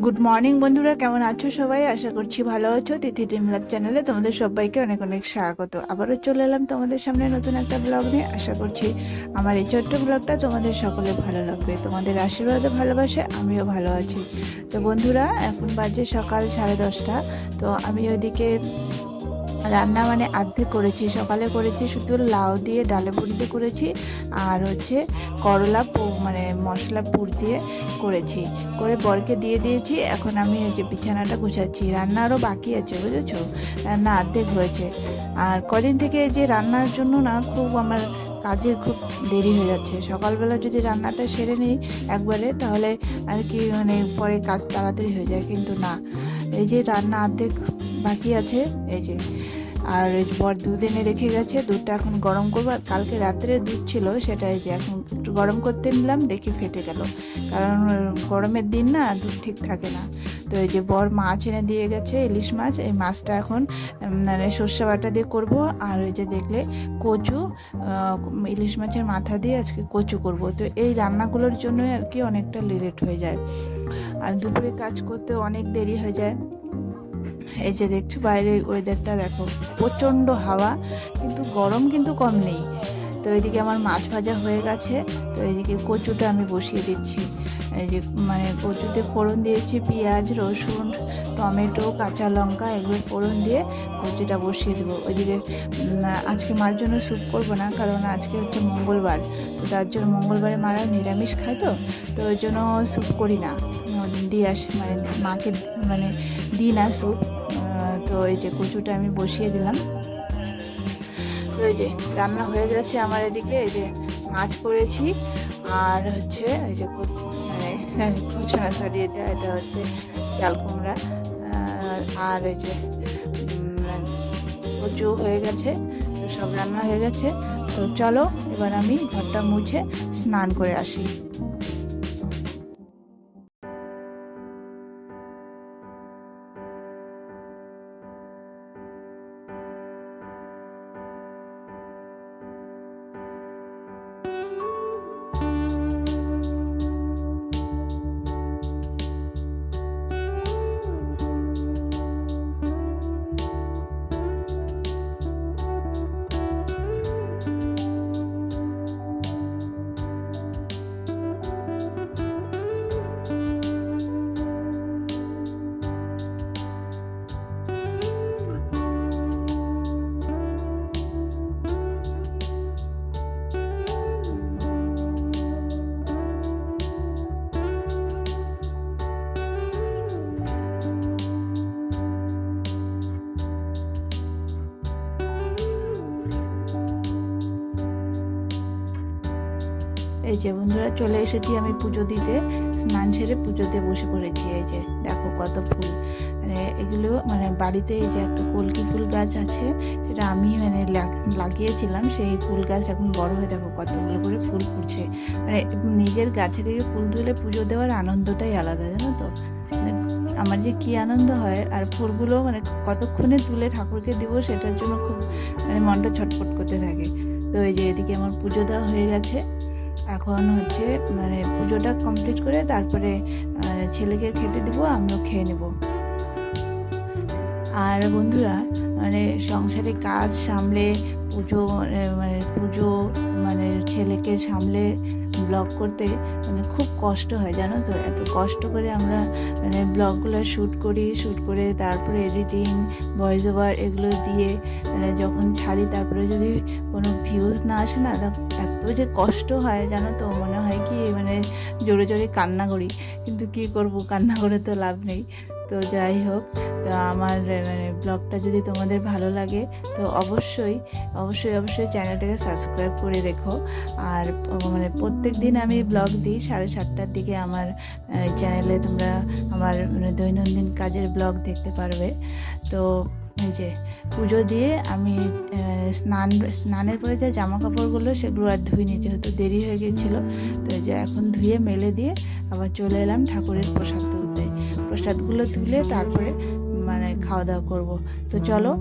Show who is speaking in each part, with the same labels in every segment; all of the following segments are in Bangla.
Speaker 1: গুড মর্নিং বন্ধুরা, কেমন আছো সবাই? আশা করছি ভালো আছো। তিথি ড্রিম লাভ চ্যানেলে তোমাদের সবাইকে অনেক অনেক স্বাগত। আবারও চলে এলাম তোমাদের সামনে নতুন একটা ব্লগ নিয়ে। আশা করছি আমার এই ছোট্ট ব্লগটা তোমাদের সকলে ভালো লাগবে। তোমাদের আশীর্বাদে ভালোবাসে আমিও ভালো আছি। তো বন্ধুরা, এখন বাজে সকাল 10:30। তো আমি ওইদিকে রান্না অর্ধেক করেছি। সকালে করেছি শুধু লাউ দিয়ে ডালে পুরিতে করেছি, আর হচ্ছে করলা মশলা পুর দিয়ে করেছি, করে বরকে দিয়ে দিয়েছি। এখন আমি এই যে বিছানাটা গুছাচ্ছি। রান্না আরও বাকি আছে, বুঝেছো? রান্না অর্ধেক হয়েছে। আর কদিন থেকে যে রান্নার জন্য না খুব আমার কাজের খুব দেরি হয়ে যাচ্ছে। সকালবেলা যদি রান্নাটা সেরে নিই একবারে, তাহলে আর কি পরে কাজ তাড়াতাড়ি হয়ে যায়, কিন্তু না, এই যে রান্না অর্ধেক বাকি আছে। এই যে, আর বর দুধ এনে রেখে গেছে, দুধটা এখন গরম করবো। আর কালকে রাত্রে দুধ ছিল, সেটাই যে এখন একটু গরম করতে নিলাম, দেখি ফেটে গেল। কারণ গরমের দিন না, দুধ ঠিক থাকে না। তো এই যে বর মাছ এনে দিয়ে গেছে, ইলিশ মাছ। এই মাছটা এখন সর্ষে বাটা দিয়ে করব। আর ওই যে দেখলে কচু, ইলিশ মাছের মাথা দিয়ে আজকে কচু করব। তো এই রান্নাগুলোর জন্য আর কি অনেকটা লেট হয়ে যায়, আর দুপুরে কাজ করতে অনেক দেরি হয়ে যায়। এই যে দেখছো বাইরের ওয়েদারটা দেখো, প্রচণ্ড হাওয়া, কিন্তু গরম কিন্তু কম নেই। তো এদিকে আমার মাছ ভাজা হয়ে গেছে। তো এদিকে কচুটা আমি বসিয়ে দিচ্ছি। এই যে কচুতে ফোড়ন দিয়েছি, পেঁয়াজ, রসুন, টমেটো, কাঁচা লঙ্কা, এগুলো ফোড়ন দিয়ে কচুটা বসিয়ে দেবো। ওইদিকে আজকে মার জন্য স্যুপ করবো না, কারণ আজকে হচ্ছে মঙ্গলবার। তো তার জন্য মঙ্গলবারে মারা নিরামিষ খায়, তো ওই জন্য স্যুপ করি না, দিয়ে আসি মাকে দিই না স্যুপ। তো এই যে কচুটা আমি বসিয়ে দিলাম। তো এই যে রান্না হয়ে গেছে আমার এদিকে। এই যে মাছ করেছি, আর হচ্ছে এই যে কচু না, সরি, এটা হচ্ছে চাল কুমড়া। আর এই যে কচু হয়ে গেছে, তো সব রান্না হয়ে গেছে। তো চলো এবার আমি ঘরটা মুছে স্নান করে আসি। এই যে বন্ধুরা, চলে এসেছি আমি পুজো দিতে। স্নান সেরে পুজোতে বসে পড়েছি। এই যে দেখো কত ফুল, এগুলো বাড়িতে এই যে একটা কলকি ফুল গাছ আছে, সেটা আমি লাগিয়েছিলাম। সেই ফুল গাছ এখন বড় হয়ে দেখো কতগুলো করে ফুল ফুটছে। নিজের গাছে থেকে ফুল তুলে পুজো দেওয়ার আনন্দটাই আলাদা, জানো তো? আমার যে কি আনন্দ হয়। আর ফুলগুলো কতক্ষণে তুলে ঠাকুরকে দিব, সেটার জন্য খুব মনটা ছটফট করতে থাকে। তো এই যে এদিকে আমার পুজো দেওয়া হয়ে গেছে। এখন হচ্ছে পুজোটা কমপ্লিট করে তারপরে ছেলেকে খেতে দিব, আমিও খেয়ে নেব। আর বন্ধুরা, সংসারে কাজ সামলে পুজো পুজো ছেলেকে সামলে ব্লগ করতে খুব কষ্ট হয়, জানো তো? এত কষ্ট করে আমরা ব্লগগুলো শ্যুট করে তারপরে এডিটিং, ভয়েস ওভার এগুলো দিয়ে যখন ছাড়ি, তারপরে যদি কোনো ভিউজ না আসে না, এত যে কষ্ট হয়, জানো তো? মনে হয় কি জোরে জোরে কান্না করি, কিন্তু কি করব, কান্না করে তো লাভ নেই। তো যাই হোক, তো আমার ব্লগটা যদি তোমাদের ভালো লাগে, তো অবশ্যই অবশ্যই অবশ্যই চ্যানেলটাকে সাবস্ক্রাইব করে রেখো। আর প্রত্যেক দিন আমি ব্লগ দিই 7:30টার দিকে। আমার চ্যানেলে তোমরা আমার দৈনন্দিন কাজের ব্লগ দেখতে পারবে। তো এই যে পুজো দিয়ে আমি স্নানের পরে যে জামা কাপড়গুলো, সেগুলো আর ধুইনি, যেহেতু দেরি হয়ে গেছিলো। তো এই যে এখন ধুয়ে মেলে দিয়ে আবার চলে এলাম ঠাকুরের প্রসাদ তুলতে। প্রসাদগুলো তুলে তারপরে খাওয়া দাওয়া করবো। তো চলো।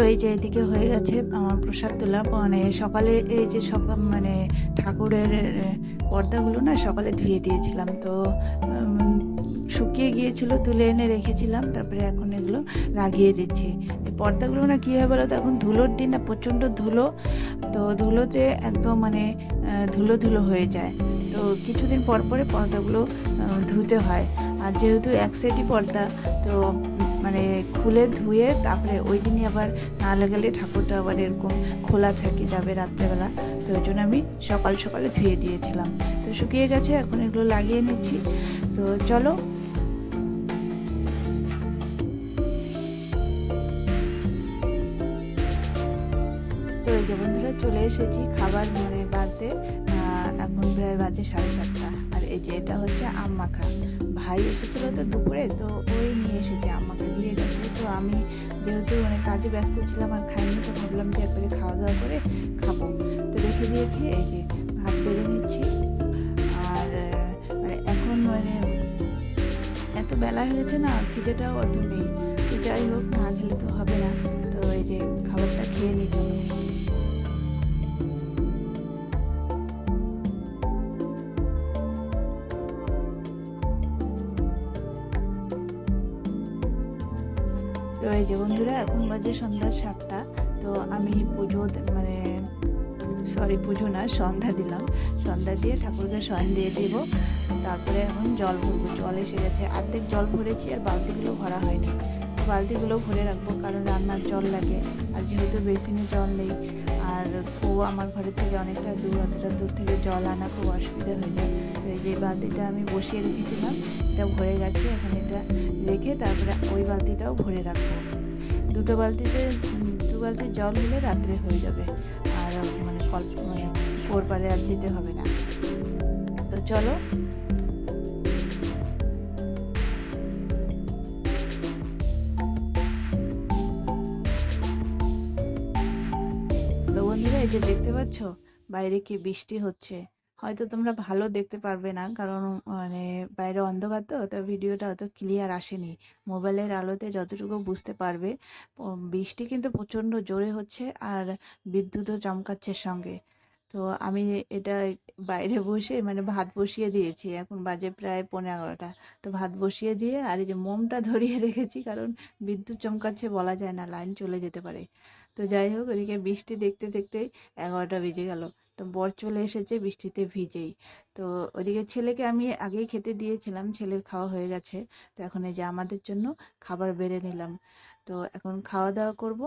Speaker 1: এই যে এদিকে হয়ে গেছে আমার প্রসাদ তোলা, মানে সকালে এই যে সকাল মানে ঠাকুরের পর্দাগুলো না সকালে ধুয়ে দিয়েছিলাম, তো শুকিয়ে গিয়েছিল, তুলে এনে রেখেছিলাম, তারপরে এখন এগুলো লাগিয়ে দিচ্ছি। এই পর্দাগুলো না কী হয় বলো তো, এখন ধুলোর দিন না প্রচণ্ড ধুলো, তো ধুলোতে একদম মানে ধুলো ধুলো হয়ে যায়, তো কিছুদিন পর পরে পর্দাগুলো ধুতে হয়। আর যেহেতু এক সাইডই পর্দা, তো মানে খুলে ধুয়ে তারপরে ওই দিনই আবার না লাগালে ঠাকুরটা আবার এরকম খোলা থাকে যাবে রাত্রেবেলা, তো ওই জন্য আমি সকাল সকালে ধুয়ে দিয়েছিলাম। তো শুকিয়ে গেছে, এখন এগুলো লাগিয়ে নিচ্ছি। তো চলো। তো এই যে বন্ধুরা চলে এসেছি খাবার মানে বাড়তে, এখন প্রায় বাজে 7:30। আর এই যে এটা হচ্ছে আম মাখা, ভাই এসেছিল তো দুপুরে, তো ওই নিয়ে এসেছে আম মাখা দিয়ে গেছে। তো আমি যেহেতু মানে কাজে ব্যস্ত ছিলাম আর খাইনি, তো ভাবলাম যে একবারে খাওয়া দাওয়া করে খাবো, তো রেখে দিয়েছি। এই যে ভাত বেড়ে নিচ্ছি। আর মানে এখন মানে এত বেলা হয়ে গেছে না, খিদেটাও অত নেই, তো যাই হোক না খেলে তো হবে না, তো এই যে খাবারটা খেয়ে নিই চলো। তো এই যে বন্ধুরা এখন বাজে সন্ধ্যা 7টা। তো আমি পুজো মানে সরি পুজো না, সন্ধ্যা দিলাম, সন্ধ্যা দিয়ে ঠাকুরকে শয়ন দিয়ে দেব। তারপরে এখন জল ভরবো, জল এসে গেছে, অর্ধেক জল ভরেছি আর বালতিগুলো ভরা হয়নি, তো বালতিগুলো ভরে রাখবো কারণ রান্নার জল লাগে। আর যেহেতু বেসিনে জল নেই, আর কুয়ো আমার ঘরের থেকে অনেকটা দূর, অতটা দূর থেকে জল আনা খুব অসুবিধা হয়ে যায়। তো এই যে বালতিটা আমি বসিয়ে রেখেছিলাম, এটা ভরে গেছে, এখন এটা রেখে তারপরে ওই বালতিটাও ভরে রাখবো। দুটো বালতিতে 2 বালতি জল হলে রাত্রে হয়ে যাবে, আর মানে মানে কুয়োর পাড়ে আর যেতে হবে না। তো চলো। তো বন্ধুরা এই যে দেখতে পাচ্ছ বাইরে কি বৃষ্টি হচ্ছে, হয়তো তোমরা ভালো দেখতে পারবে না কারণ মানে বাইরে অন্ধকার, তো তো ভিডিওটা অত ক্লিয়ার আসেনি, মোবাইলের আলোতে যতটুকু বুঝতে পারবে। বৃষ্টি কিন্তু প্রচণ্ড জোরে হচ্ছে আর বিদ্যুৎও চমকাচ্ছে সঙ্গে। তো আমি এটা বাইরে বসে মানে ভাত বসিয়ে দিয়েছি, এখন বাজে প্রায় 11:15। তো ভাত বসিয়ে দিয়ে আর এই যে মোমটা ধরিয়ে রেখেছি, কারণ বিদ্যুৎ চমকাচ্ছে, বলা যায় না, লাইন চলে যেতে পারে। তো যাই হোক ওদিকে বৃষ্টি দেখতে দেখতেই 11টা বেজে গেল। তো বর চলে এসেছে বৃষ্টিতে ভিজেই। তো ওদিকে ছেলেকে আমি আগেই খেতে দিয়েছিলাম, ছেলের খাওয়া হয়ে গেছে। তো এখন এই যে আমাদের জন্য খাবার বেড়ে নিলাম। তো এখন খাওয়া দাওয়া করব।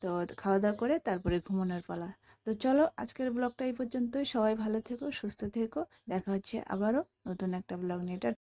Speaker 1: তো খাওয়া দাওয়া করে তারপরে ঘুমানোর পালা। তো চলো আজকের ব্লগটা এই পর্যন্তই, সবাই ভালো থেকো, সুস্থ থেকো, দেখা হচ্ছে আবারও নতুন একটা ব্লগ নিয়ে।